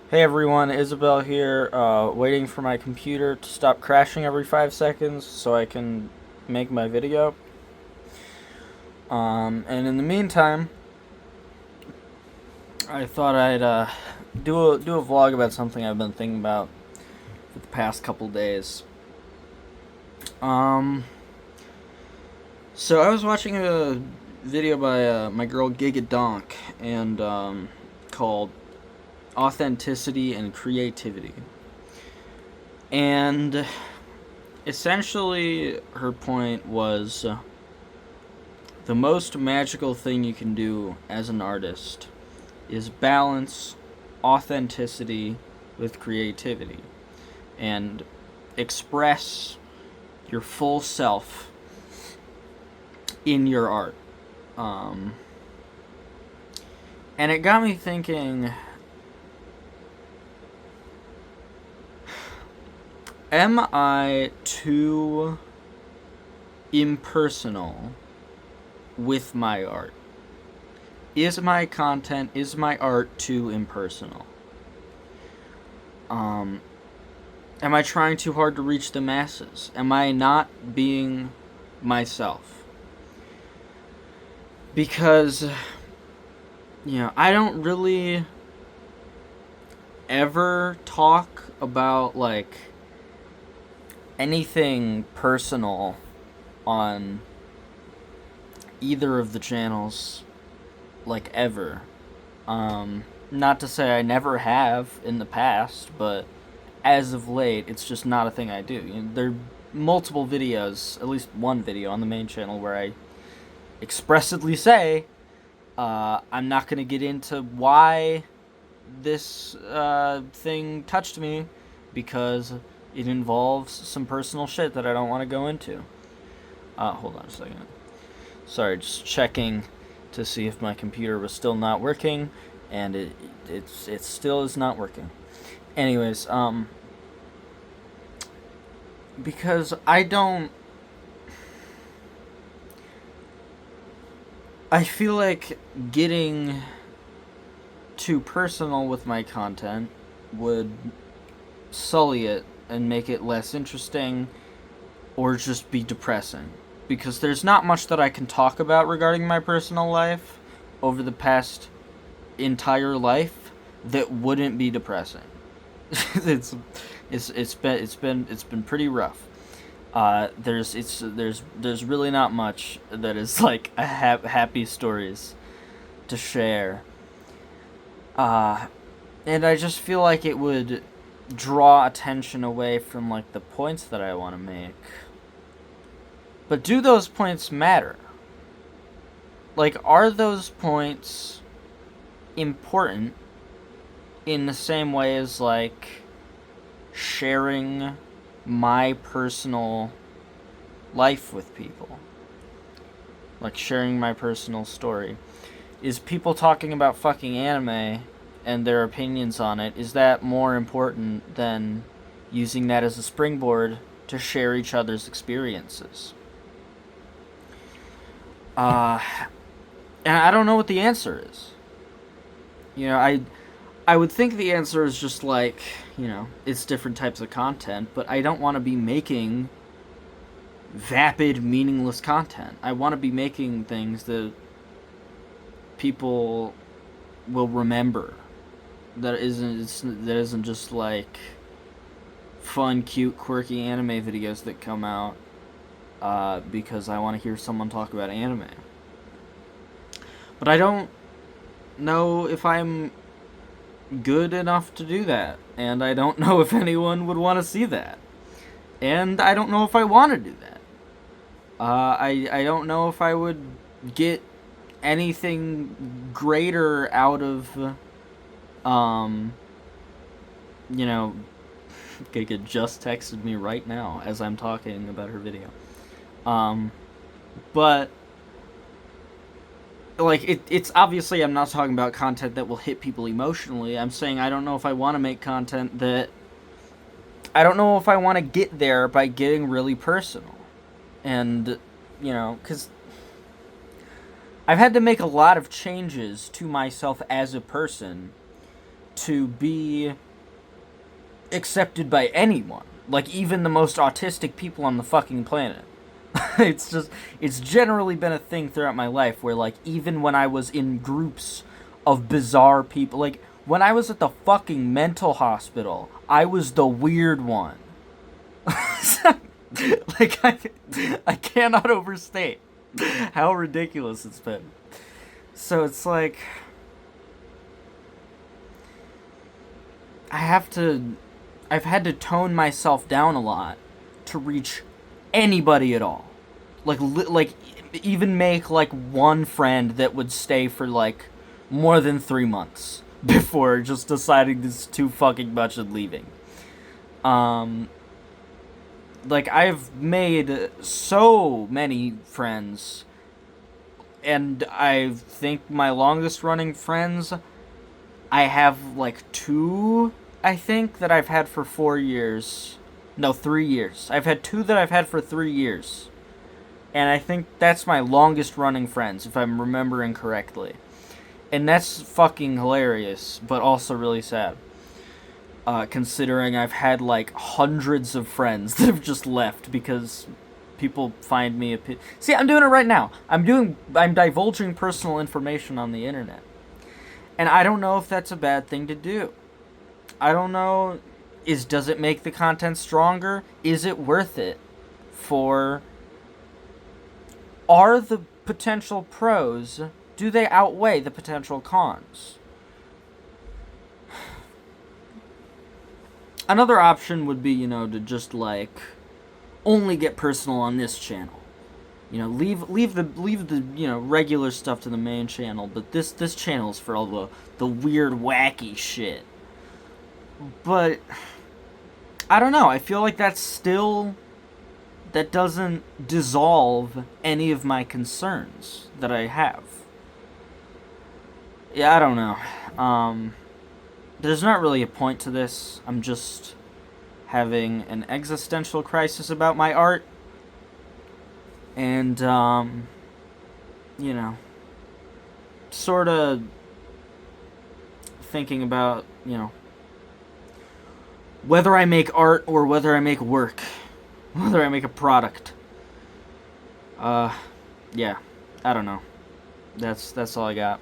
Hey everyone, Isabel here, waiting for my computer to stop crashing every 5 seconds so I can make my video. And in the meantime, I thought I'd do a vlog about something I've been thinking about for the past couple days. Um, so I was watching a video by my girl Giga Donk and called Authenticity and Creativity. And essentially, her point was the most magical thing you can do as an artist is balance authenticity with creativity and express your full self in your art. Um, and it got me thinking, am I too impersonal with my art? Is my content, is my art too impersonal? Am I trying too hard to reach the masses? Am I not being myself? Because, I don't really ever talk about, anything personal on either of the channels, ever. Not to say I never have in the past, but as of late, it's just not a thing I do. There are multiple videos, at least one video on the main channel where I expressly say I'm not going to get into why this thing touched me because it involves some personal shit that I don't want to go into. Hold on a second. Sorry, just checking to see if my computer was still not working, and it still is not working. Anyways, because I feel like getting too personal with my content would sully it and make it less interesting or just be depressing. Because there's not much that I can talk about regarding my personal life over the past entire life that wouldn't be depressing. it's it's been pretty rough. There's really not much that is like happy stories to share. And I just feel like it would draw attention away from the points that I want to make. But do those points matter? Are those points important in the same way as sharing my personal life with people? Sharing my personal story. Is people talking about fucking anime and their opinions on it, is that more important than using that as a springboard to share each other's experiences? And I don't know what the answer is. I would think the answer is just it's different types of content, but I don't want to be making vapid, meaningless content. I want to be making things that people will remember. That isn't just fun, cute, quirky anime videos that come out because I want to hear someone talk about anime. But I don't know if I'm good enough to do that, and I don't know if anyone would want to see that, and I don't know if I want to do that. I don't know if I would get anything greater out of Giga just texted me right now as I'm talking about her video. But it's obviously I'm not talking about content that will hit people emotionally. I'm saying I don't know if I want to make content that I don't know if I want to get there by getting really personal. And cuz I've had to make a lot of changes to myself as a person to be accepted by anyone. Like, even the most autistic people on the fucking planet. It's generally been a thing throughout my life where, like, even when I was in groups of bizarre people, like, when I was at the fucking mental hospital, I was the weird one. Like, I cannot overstate how ridiculous it's been. So it's like, I've had to tone myself down a lot to reach anybody at all. Like even make like one friend that would stay for like more than 3 months before just deciding this is too fucking much and leaving. Like, I've made so many friends, and I think my longest running friends, I have like two, I think, that I've had for 4 years. No, 3 years. I've had two that I've had for 3 years. And I think that's my longest running friends, if I'm remembering correctly. And that's fucking hilarious, but also really sad. Considering I've had like hundreds of friends that have just left because people find me See, I'm doing it right now. I'm divulging personal information on the internet. And I don't know if that's a bad thing to do. I don't know, does it make the content stronger? Is it worth it? Are the potential pros, do they outweigh the potential cons? Another option would be, to just like only get personal on this channel. Leave the regular stuff to the main channel, but this channel is for all the weird, wacky shit. But I don't know. I feel like that doesn't dissolve any of my concerns that I have. Yeah, I don't know. There's not really a point to this. I'm just having an existential crisis about my art. And, sort of thinking about, whether I make art or whether I make work. Whether I make a product. Yeah. I don't know. That's all I got.